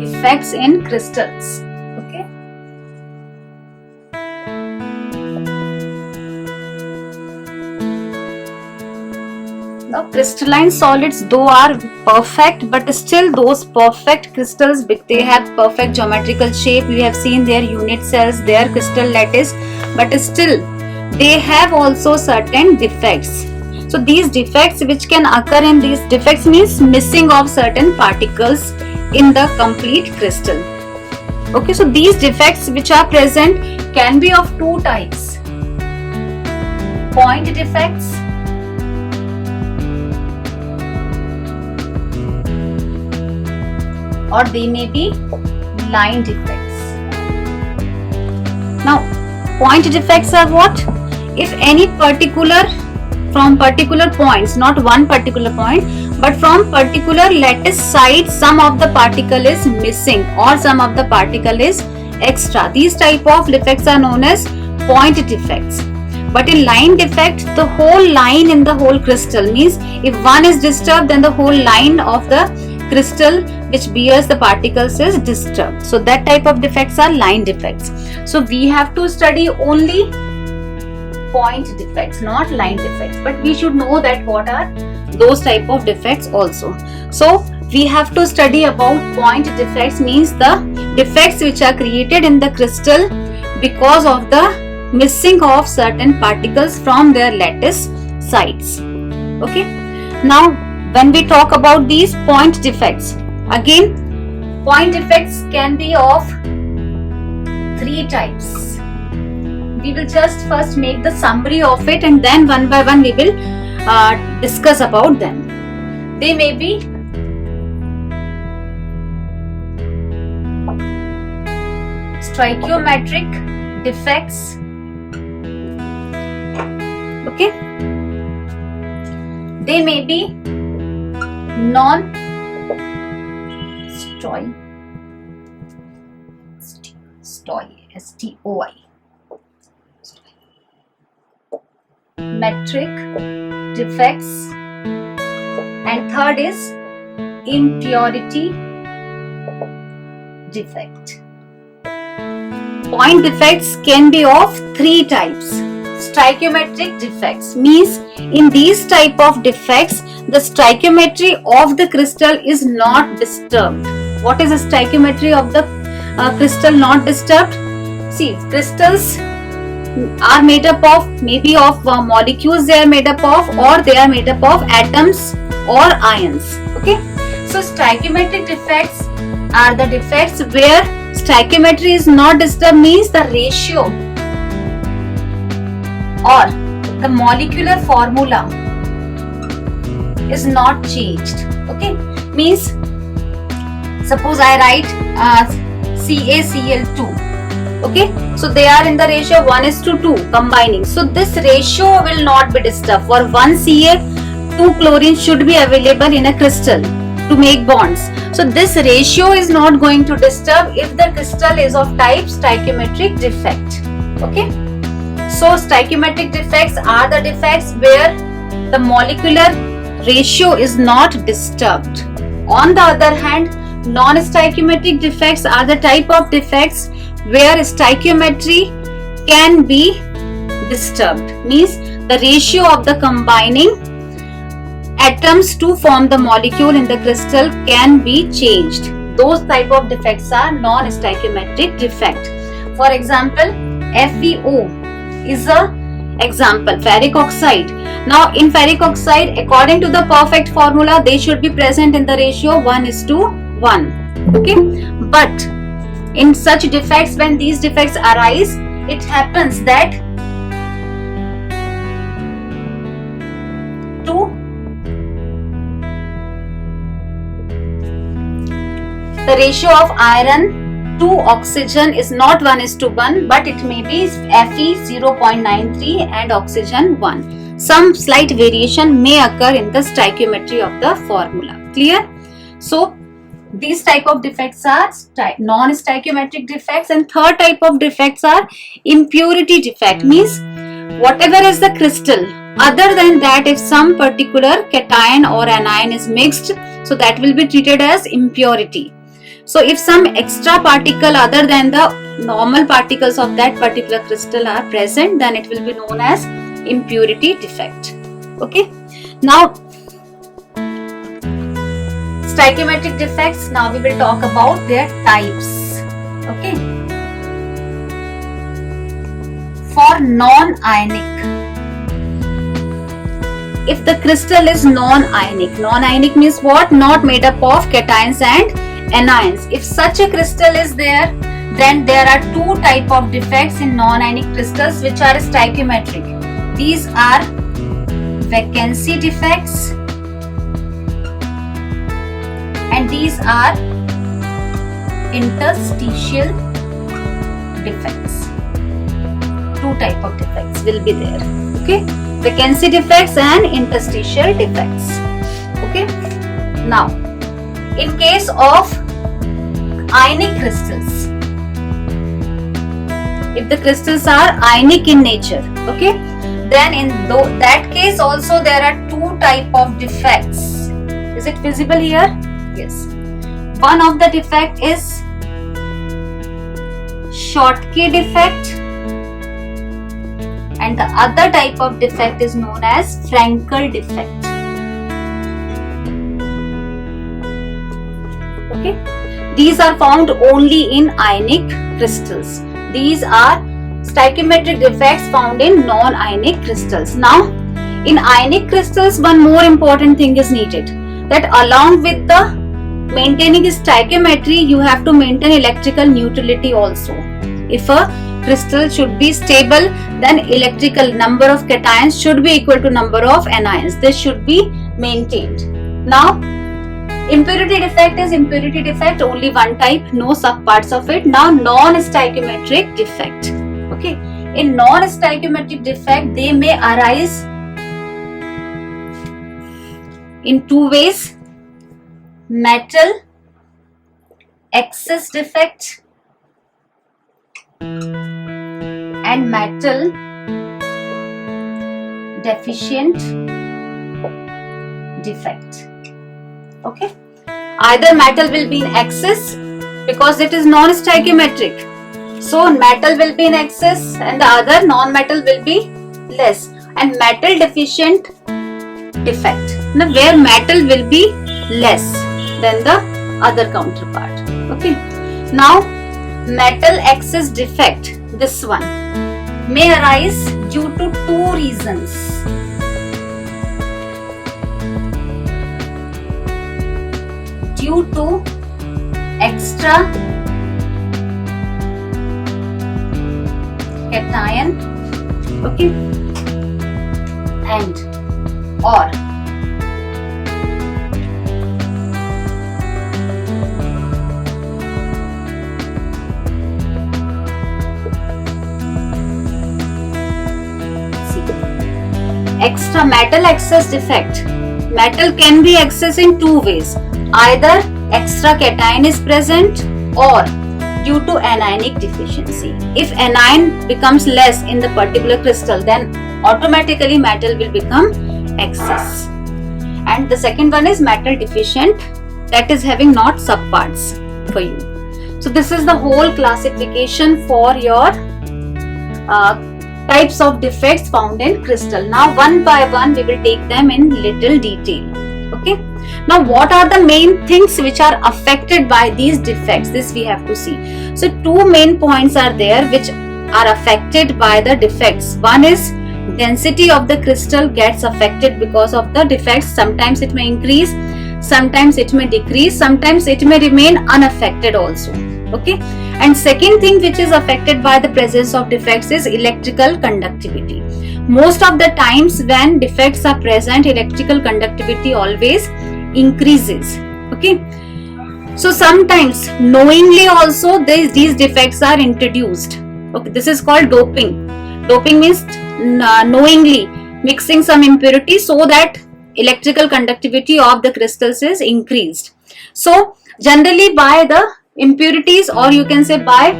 Effects in crystals. Okay. Now, crystalline solids though are perfect, but still those perfect crystals, they have perfect geometrical shape. We have seen their unit cells, their crystal lattice, but still they have also certain defects. So these defects which can occur in these defects means missing of certain particles in the complete crystal. Okay, so these defects which are present can be of two types: point defects or they may be line defects. Now, point defects are what? If any from particular points, not one particular point, but from particular lattice side, some of the particle is missing or some of the particle is extra. These type of defects are known as point defects. But in line defect, the whole line in the whole crystal means if one is disturbed, then the whole line of the crystal which bears the particles is disturbed. So that type of defects are line defects. So we have to study only point defects, not line defects, but we should know that what are those type of defects also. So we have to study about point defects, means the defects which are created in the crystal because of the missing of certain particles from their lattice sides. Okay. Now when we talk about these point defects, again point defects can be of three types. We will just first make the summary of it and then one by one we will discuss about them. They may be stoichiometric defects. Okay. They may be non-stoi, S-T-O-I, metric defects, and third is impurity defect. Point defects can be of three types. Stoichiometric defects means in these type of defects the stoichiometry of the crystal is not disturbed. What is the stoichiometry of the crystal not disturbed? See, crystals are made up of maybe of molecules they are made up of, or they are made up of atoms or ions. Okay, so stoichiometric defects are the defects where stoichiometry is not disturbed, means the ratio or the molecular formula is not changed. Okay, means suppose I write CaCl2. Okay, so they are in the ratio 1:2 combining. So this ratio will not be disturbed. For 1 Ca, 2 chlorine should be available in a crystal to make bonds. So this ratio is not going to disturb if the crystal is of type stoichiometric defect. Okay, so stoichiometric defects are the defects where the molecular ratio is not disturbed. On the other hand, non-stoichiometric defects are the type of defects where stoichiometry can be disturbed, means the ratio of the combining atoms to form the molecule in the crystal can be changed. Those type of defects are non-stoichiometric defect. For example, FeO is a example, ferric oxide. Now in ferric oxide, according to the perfect formula, they should be present in the ratio 1:1. Okay, but in such defects, when these defects arise, it happens that the ratio of iron to oxygen is not 1:1, but it may be Fe 0.93 and oxygen 1. Some slight variation may occur in the stoichiometry of the formula. Clear? So these type of defects are non-stoichiometric defects, and third type of defects are impurity defect, means whatever is the crystal. Other than that, if some particular cation or anion is mixed, so that will be treated as impurity. So if some extra particle other than the normal particles of that particular crystal are present, then it will be known as impurity defect. Okay. Now, stoichiometric defects. Now we will talk about their types. Okay. For non-ionic, if the crystal is non-ionic means what? Not made up of cations and anions. If such a crystal is there, then there are two type of defects in non-ionic crystals which are stoichiometric. These are vacancy defects and these are interstitial defects. Two type of defects will be there. Okay, vacancy defects and interstitial defects. Okay. Now, in case of ionic crystals, if the crystals are ionic in nature, okay, then in that case also there are two type of defects. Is it visible here? Yes. One of the defect is Schottky defect and the other type of defect is known as Frankel defect. Okay. These are found only in ionic crystals. These are stoichiometric defects found in non-ionic crystals. Now, in ionic crystals, one more important thing is needed, that along with the maintaining stoichiometry, you have to maintain electrical neutrality also. If a crystal should be stable, then electrical number of cations should be equal to number of anions. This should be maintained. Now, impurity defect is impurity defect, only one type, no subparts of it. Now, non-stoichiometric defect. Okay, in non-stoichiometric defect, they may arise in two ways: metal excess defect and metal deficient defect. Okay, either metal will be in excess because it is non-stoichiometric, so metal will be in excess and the other non-metal will be less, and metal deficient defect, now where metal will be less than the other counterpart. Okay, now metal excess defect, this one may arise due to two reasons. Due to extra cation, okay, and or extra metal excess defect. Metal can be excess in two ways: either extra cation is present or due to anionic deficiency. If anion becomes less in the particular crystal, then automatically metal will become excess. And the second one is metal deficient, that is having not subparts for you. So this is the whole classification for your types of defects found in crystal. Now one by one we will take them in little detail. Okay. Now what are the main things which are affected by these defects? This we have to see. So two main points are there which are affected by the defects. One is density of the crystal gets affected because of the defects. Sometimes it may increase, sometimes it may decrease, sometimes it may remain unaffected also. Okay. And second thing which is affected by the presence of defects is electrical conductivity. Most of the times when defects are present, electrical conductivity always increases. Okay. So sometimes knowingly also these defects are introduced. Okay. This is called doping. Doping means knowingly mixing some impurity so that electrical conductivity of the crystals is increased. So generally by the impurities, or you can say by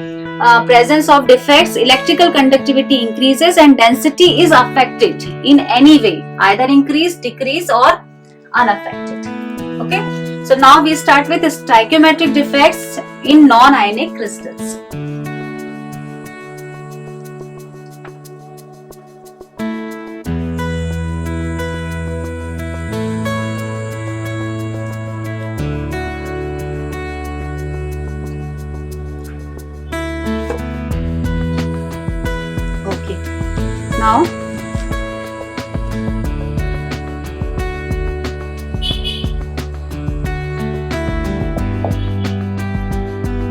presence of defects, electrical conductivity increases and density is affected in any way, either increase, decrease or unaffected. Okay, so now we start with stoichiometric defects in non-ionic crystals. Now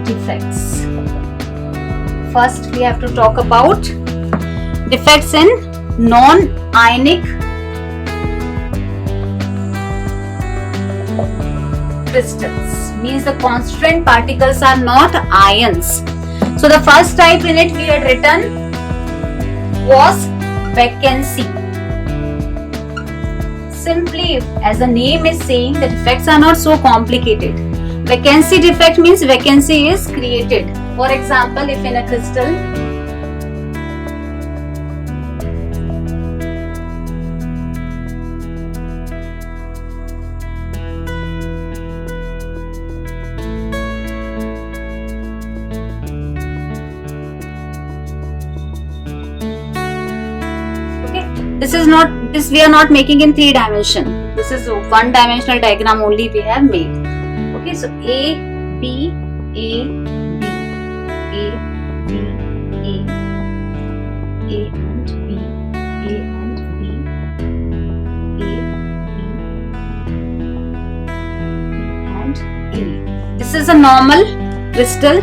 defects. First we have to talk about defects in non-ionic crystals. Means the constituent particles are not ions. So the first type in it we had written was vacancy. Simply, as the name is saying, the defects are not so complicated. Vacancy defect means vacancy is created. For example, if in a crystal this we are not making in 3 dimension. This is 1 dimensional diagram only we have made. Okay, so A, B, A, B, A, B, A, A and B, A and B, A, B, and A. This is a normal crystal.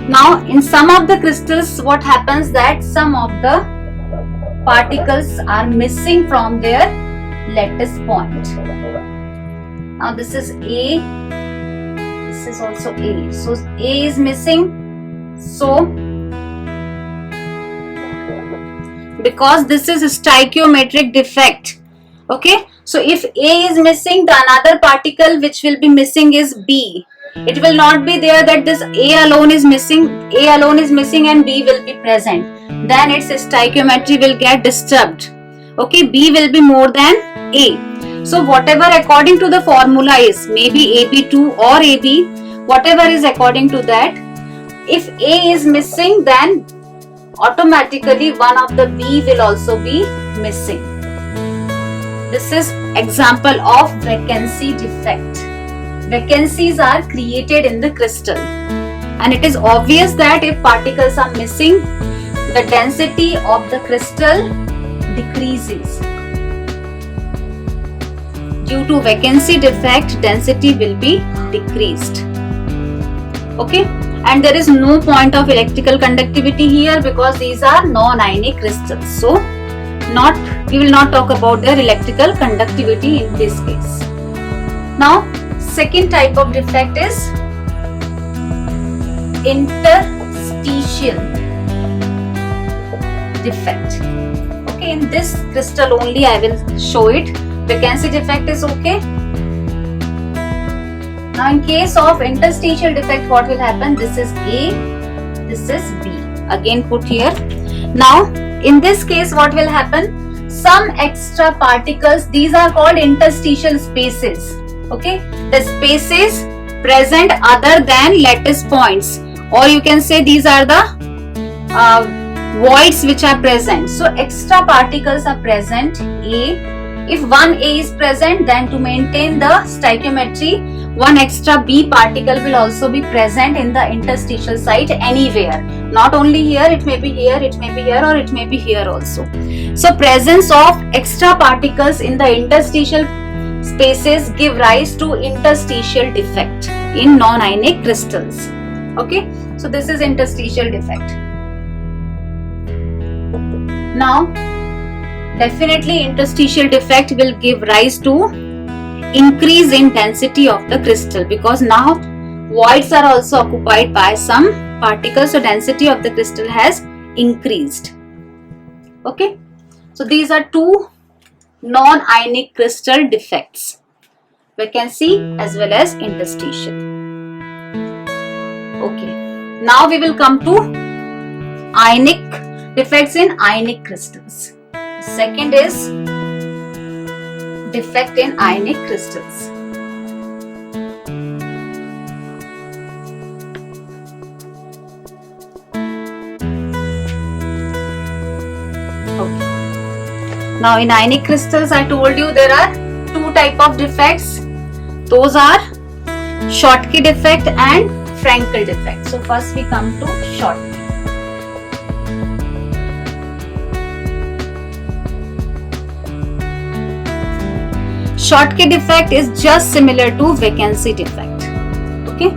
Now in some of the crystals what happens that some of the particles are missing from their lattice point. Now this is A, this is also A. So A is missing. So because this is a stoichiometric defect. Okay, so if A is missing, the another particle which will be missing is B. It will not be there that this A alone is missing and B will be present. Then its stoichiometry will get disturbed. Okay, B will be more than A. So whatever according to the formula is, maybe AB2 or AB, whatever is according to that, if A is missing, then automatically one of the B will also be missing. This is example of vacancy defect. Vacancies are created in the crystal, and it is obvious that if particles are missing, the density of the crystal decreases. Due to vacancy defect, density will be decreased. Okay, and there is no point of electrical conductivity here because these are non-ionic crystals. So we will not talk about their electrical conductivity in this case. Now second type of defect is interstitial defect. Okay, in this crystal only I will show it. Vacancy defect is okay. Now in case of interstitial defect, what will happen? This is A, this is B. Again put here. Now in this case what will happen? Some extra particles, these are called interstitial spaces. Okay, the spaces present other than lattice points, or you can say these are the voids which are present. So extra particles are present A. If one A is present, then to maintain the stoichiometry, one extra B particle will also be present in the interstitial site anywhere. Not only here, it may be here, it may be here, or it may be here also. So presence of extra particles in the interstitial spaces give rise to interstitial defect in non-ionic crystals. Okay, so this is interstitial defect. Now definitely interstitial defect will give rise to increase in density of the crystal, because now voids are also occupied by some particles, so density of the crystal has increased. Okay, so these are two non-ionic crystal defects, vacancy as well as interstitial. Okay, now we will come to defects in ionic crystals. Second is defect in ionic crystals. Okay. Now in ionic crystals, I told you there are two type of defects. Those are Schottky defect and Frankel defect. So first we come to Schottky. Schottky defect is just similar to vacancy defect. Okay.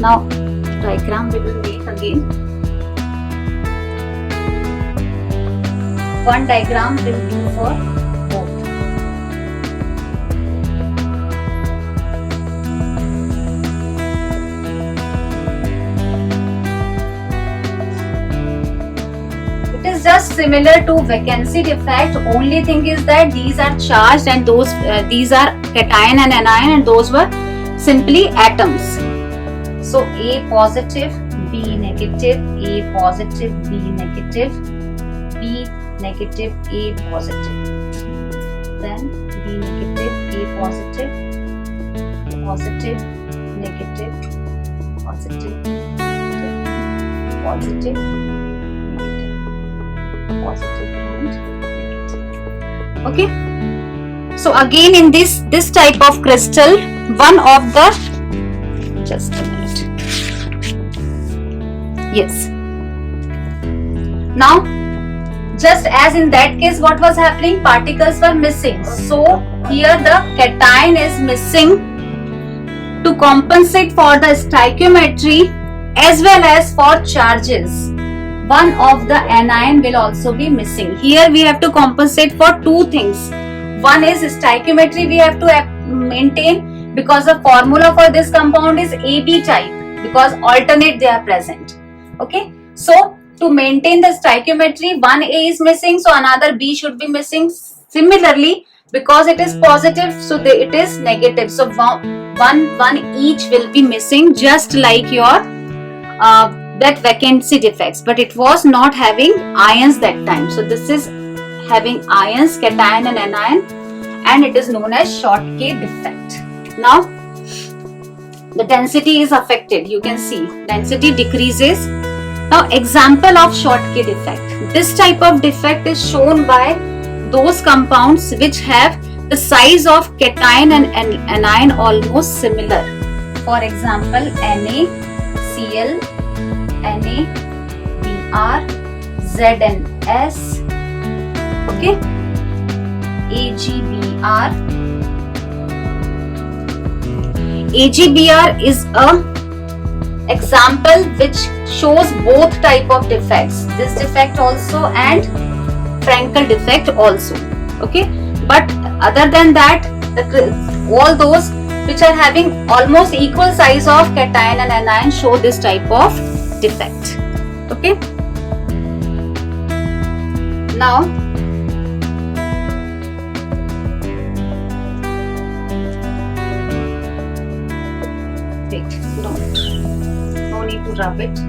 Now diagram we will make again. One diagram will do for both. It is just similar to vacancy defect. Only thing is that these are charged and these are cation and anion, and those were simply atoms. So A positive, B negative, A positive, B negative, B negative, A positive, then B negative, A positive, positive, negative, positive, negative, positive, negative, positive and negative. Okay. So again in this type of crystal, one of the, just a minute. Yes. Now, just as in that case, what was happening? Particles were missing. So here the cation is missing. To compensate for the stoichiometry as well as for charges, one of the anion will also be missing. Here we have to compensate for two things. One is stoichiometry we have to maintain, because the formula for this compound is AB type, because alternate they are present. Okay. So to maintain the stoichiometry, one A is missing, so another B should be missing. Similarly, because it is positive, so it is negative. So one each will be missing, just like your that vacancy defects. But it was not having ions that time. So this is having ions, cation and anion, and it is known as Schottky defect. Now the density is affected. You can see density decreases. Now example of Schottky defect. This type of defect is shown by those compounds which have the size of cation and anion almost similar. For example, NaCl, NaBr, ZnS, okay, AgBr. AgBr is a example which shows both type of defects, this defect also and Frankel defect also. Okay, but other than that, all those which are having almost equal size of cation and anion show this type of defect. Okay. Now wait, no need to rub it.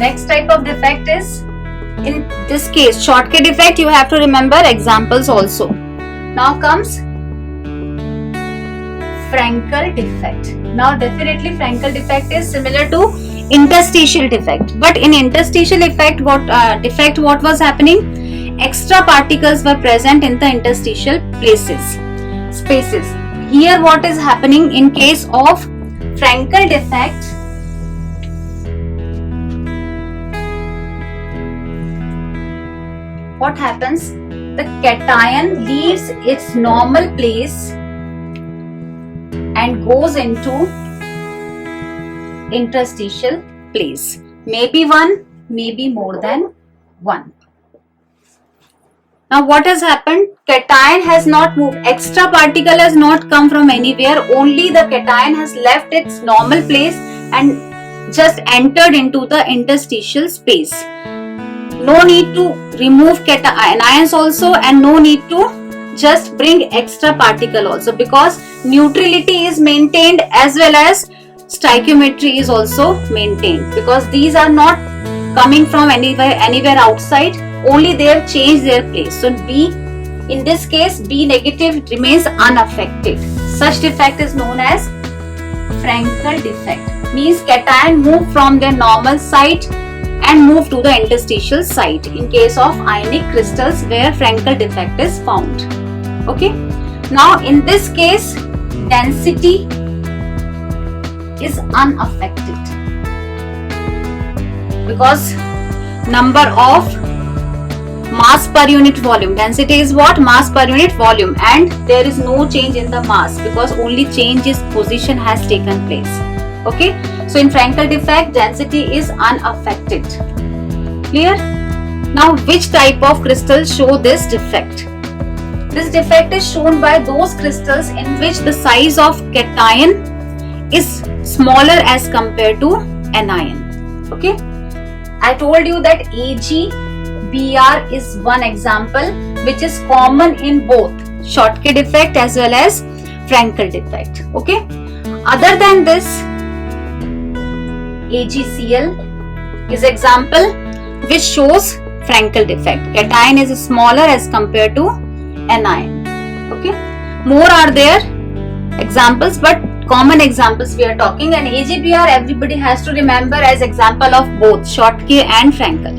Next type of defect is, in this case, Schottky defect. You have to remember examples also. Now comes Frankel defect. Now definitely Frankel defect is similar to interstitial defect. But in interstitial defect, what was happening? Extra particles were present in the interstitial spaces. Here what is happening in case of Frankel defect? What happens? The cation leaves its normal place and goes into interstitial place. Maybe one, maybe more than one. Now what has happened? Cation has not moved. Extra particle has not come from anywhere. Only the cation has left its normal place and just entered into the interstitial space. no need to remove anions also, and no need to just bring extra particle also, because neutrality is maintained as well as stoichiometry is also maintained, because these are not coming from anywhere outside, only they have changed their place. So B, in this case, B negative remains unaffected. Such defect is known as Frankel defect. Means cation move from their normal site and move to the interstitial site in case of ionic crystals where Frankel defect is found. Okay. Now in this case, density is unaffected, because number of mass per unit volume, density is what? Mass per unit volume, and there is no change in the mass, because only change is position has taken place. Okay, so in Frankel defect, density is unaffected. Clear? Now which type of crystals show this defect? This defect is shown by those crystals in which the size of cation is smaller as compared to anion. Okay, I told you that AgBr is one example which is common in both Schottky defect as well as Frankel defect. Okay, other than this, AgCl is example which shows Frankel defect. Cation is smaller as compared to anion. Okay, more are there examples, but common examples we are talking, and AgBr everybody has to remember as example of both Schottky and Frankel.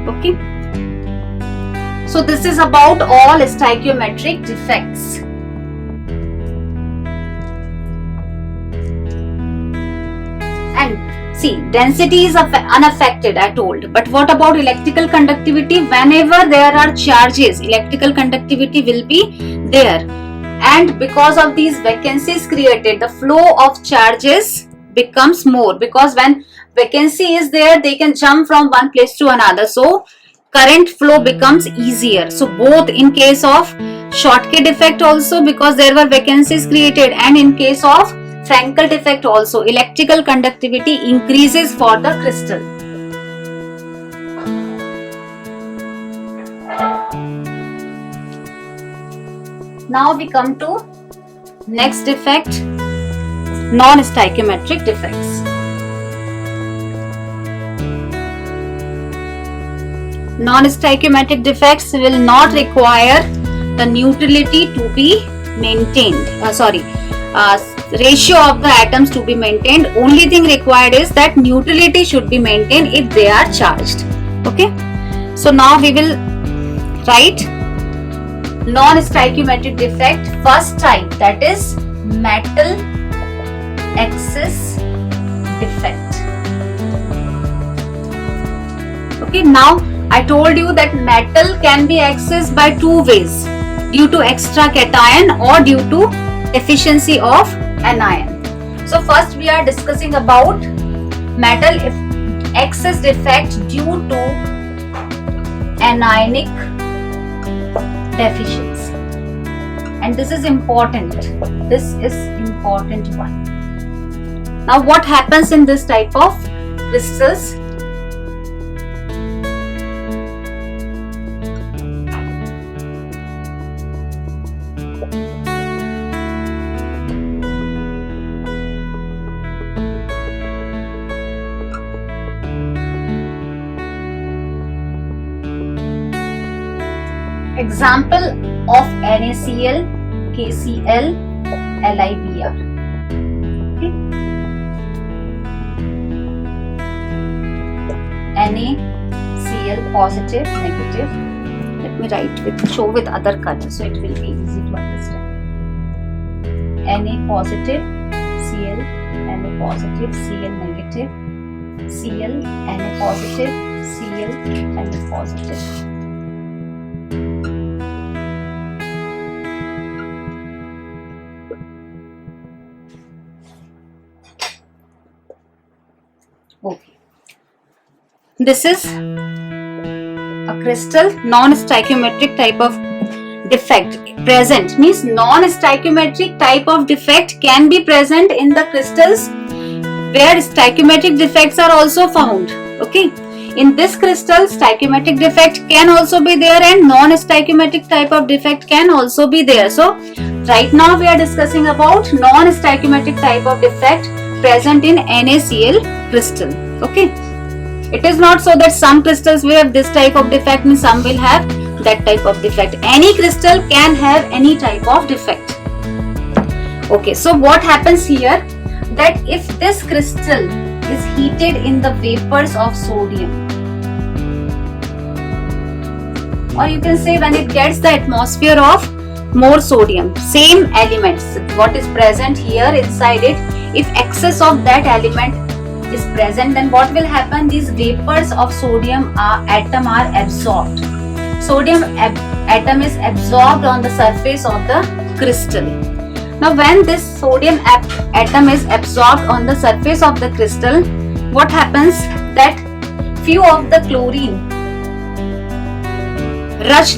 Okay, so this is about all stoichiometric defects. And see, density is unaffected, I told, but what about electrical conductivity? Whenever there are charges, electrical conductivity will be there, and because of these vacancies created, the flow of charges becomes more, because when vacancy is there, they can jump from one place to another, so current flow becomes easier. So both in case of Schottky defect also, because there were vacancies created, and in case of Frankel defect also, electrical conductivity increases for the crystal. Now we come to next defect, non-stoichiometric defects. Non-stoichiometric defects will not require the neutrality to be maintained. Ratio of the atoms to be maintained. Only thing required is that neutrality should be maintained if they are charged. Okay. So now we will write non-stoichiometric defect first type, that is metal excess defect. Okay. Now I told you that metal can be accessed by two ways, due to extra cation or due to deficiency of anion. So first we are discussing about metal excess defect due to anionic deficiency, and this is important. This is important one. Now what happens in this type of crystals? Example of NaCl, KCl, LiBr. Okay. NaCl positive, negative. Let me write show with other color so it will be easy to understand. Na positive, Cl, Na positive, Cl negative, Cl, Na positive, Cl, Na positive. Okay. This is a crystal non-stoichiometric type of defect present. Means non-stoichiometric type of defect can be present in the crystals where stoichiometric defects are also found. Okay. In this crystal, stoichiometric defect can also be there and non-stoichiometric type of defect can also be there. So right now we are discussing about non-stoichiometric type of defect present in NaCl crystal. Okay, it is not so that some crystals will have this type of defect and some will have that type of defect. Any crystal can have any type of defect. Okay, so what happens here, that if this crystal is heated in the vapors of sodium, or you can say when it gets the atmosphere of more sodium, same elements, what is present here inside it, if excess of that element is present, then what will happen, these vapors of sodium atom are absorbed. Sodium atom is absorbed on the surface of the crystal. Now when this sodium atom is absorbed on the surface of the crystal, what happens, that few of the chlorine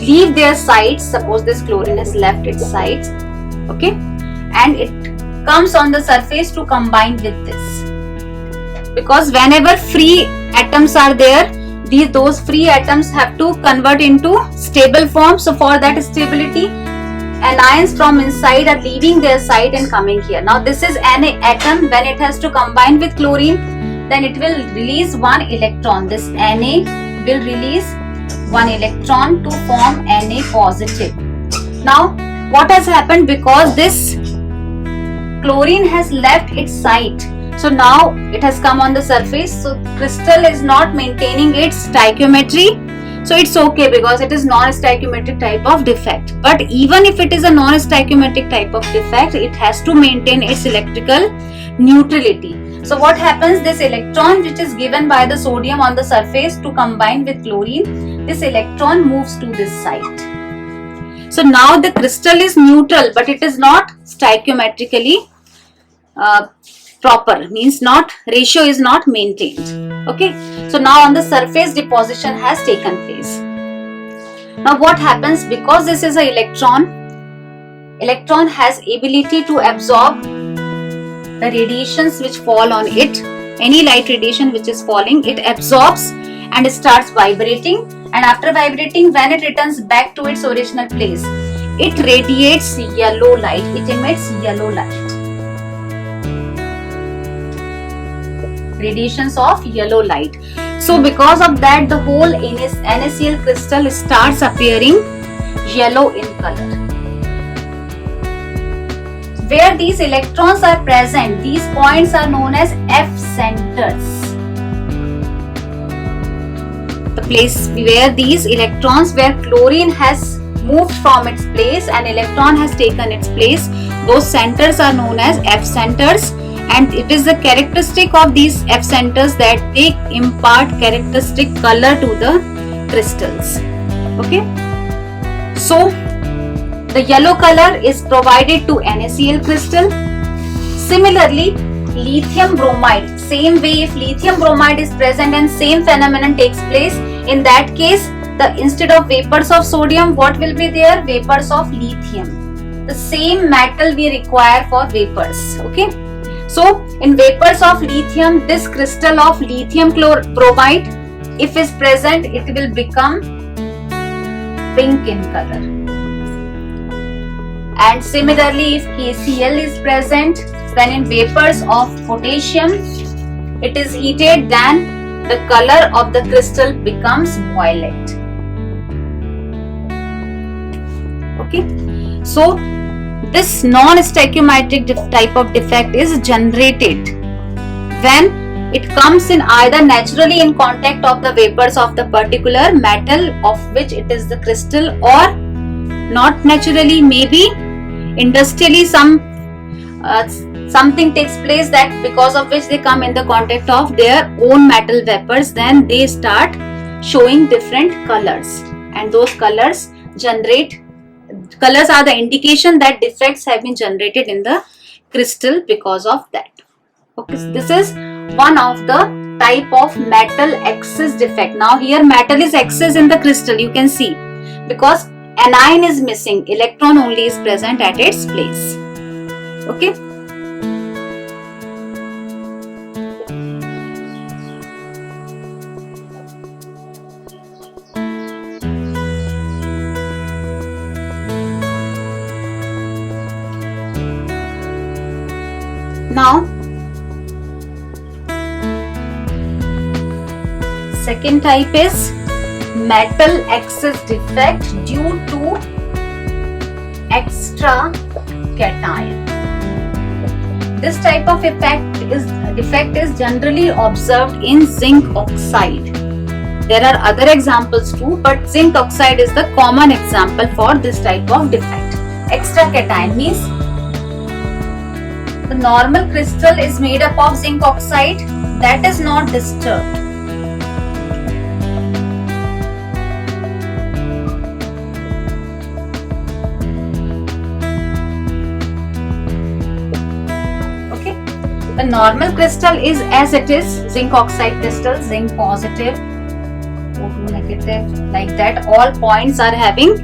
leave their sites. Suppose this chlorine has left its sites, okay, and it comes on the surface to combine with this, because whenever free atoms are there, those free atoms have to convert into stable form. So for that stability, anions from inside are leaving their site and coming here. Now this is an atom, when it has to combine with chlorine, then it will release one electron. This Na will release one electron to form Na positive. Now what has happened, because this chlorine has left its site, so now it has come on the surface, so crystal is not maintaining its stoichiometry. So it's okay because it is non-stoichiometric type of defect. But even if it is a non-stoichiometric type of defect, it has to maintain its electrical neutrality. So what happens, this electron which is given by the sodium on the surface to combine with chlorine, this electron moves to this site. So now the crystal is neutral, but it is not stoichiometrically proper, means not, ratio is not maintained. Okay, so now on the surface deposition has taken place. Now what happens, because this is an electron has ability to absorb the radiations which fall on it, any light radiation which is falling, it absorbs and starts vibrating, and after vibrating, when it returns back to its original place, it radiates yellow light, it emits yellow light. Radiations of yellow light. So because of that, the whole NaCl crystal starts appearing yellow in color. Where these electrons are present, these points are known as F centers. The place where these electrons, where chlorine has moved from its place and electron has taken its place, those centers are known as F centers. And it is the characteristic of these F centers that they impart characteristic color to the crystals. Okay, so the yellow color is provided to NaCl crystal. Similarly, lithium bromide, same way, if lithium bromide is present and same phenomenon takes place, in that case, instead of vapors of sodium, what will be there? Vapors of lithium. The same metal we require for vapors. Okay. So in vapors of lithium, this crystal of lithium bromide, if is present, it will become pink in color. And similarly, if KCl is present, then in vapors of potassium, it is heated, then the color of the crystal becomes violet. Okay, so this non-stoichiometric type of defect is generated when it comes in either naturally in contact of the vapors of the particular metal of which it is the crystal, or not naturally, maybe industrially something takes place that because of which they come in the contact of their own metal vapors, then they start showing different colors, and those colors are the indication that defects have been generated in the crystal because of that. Okay, so this is one of the type of metal excess defect. Now here metal is excess in the crystal, you can see, because anion is missing, electron only is present at its place. Okay. Now, second type is metal excess defect due to extra cation. This type of defect is generally observed in zinc oxide. There are other examples too, but zinc oxide is the common example for this type of defect. Extra cation means the normal crystal is made up of zinc oxide that is not disturbed. Okay, the normal crystal is as it is, zinc oxide crystal, zinc positive, O2 negative, like that. All points are having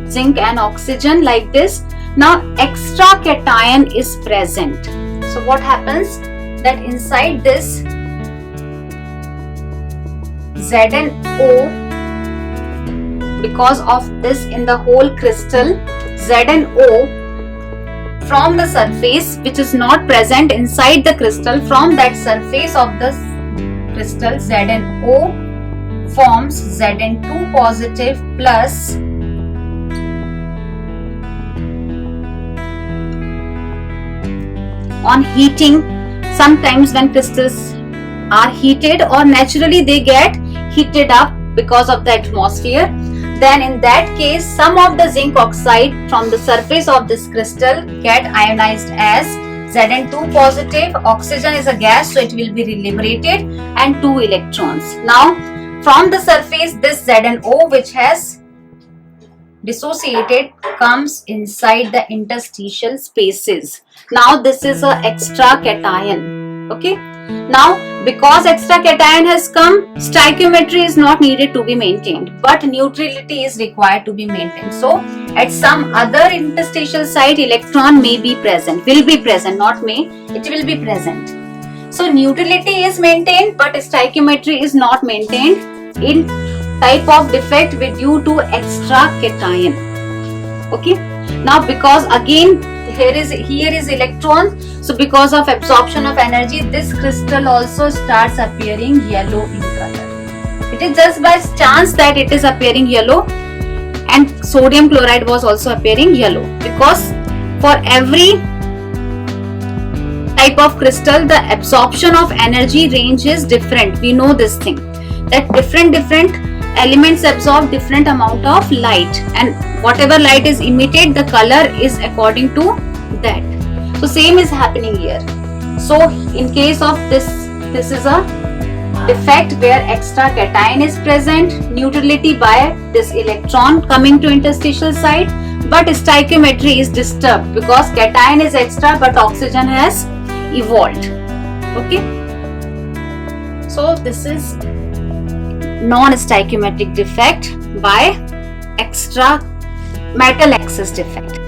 zinc and oxygen like this. Now extra cation is present. So what happens that inside this ZnO, because of this in the whole crystal, ZnO from the surface which is not present inside the crystal, from that surface of the crystal, ZnO forms Zn2 positive plus on heating. Sometimes when crystals are heated or naturally they get heated up because of the atmosphere, then in that case some of the zinc oxide from the surface of this crystal get ionized as Zn2 positive. Oxygen is a gas, so it will be liberated, and 2 electrons. Now from the surface this ZnO which has dissociated comes inside the interstitial spaces. Now this is a extra cation. Okay, now because extra cation has come, stoichiometry is not needed to be maintained, but neutrality is required to be maintained. So at some other interstitial site electron may be present, will be present, not may, it will be present. So neutrality is maintained but stoichiometry is not maintained in type of defect with due to extra cation. Okay, now because again here is electron, so because of absorption of energy this crystal also starts appearing yellow in color. It is just by chance that it is appearing yellow, and sodium chloride was also appearing yellow, because for every type of crystal the absorption of energy range is different. We know this thing, that different elements absorb different amount of light, and whatever light is emitted the color is according to that. So same is happening here. So in case of this is a defect where extra cation is present, neutrality by this electron coming to interstitial site, but stoichiometry is disturbed because cation is extra but oxygen has evolved. Okay, so this is non-stoichiometric defect by extra metal excess defect.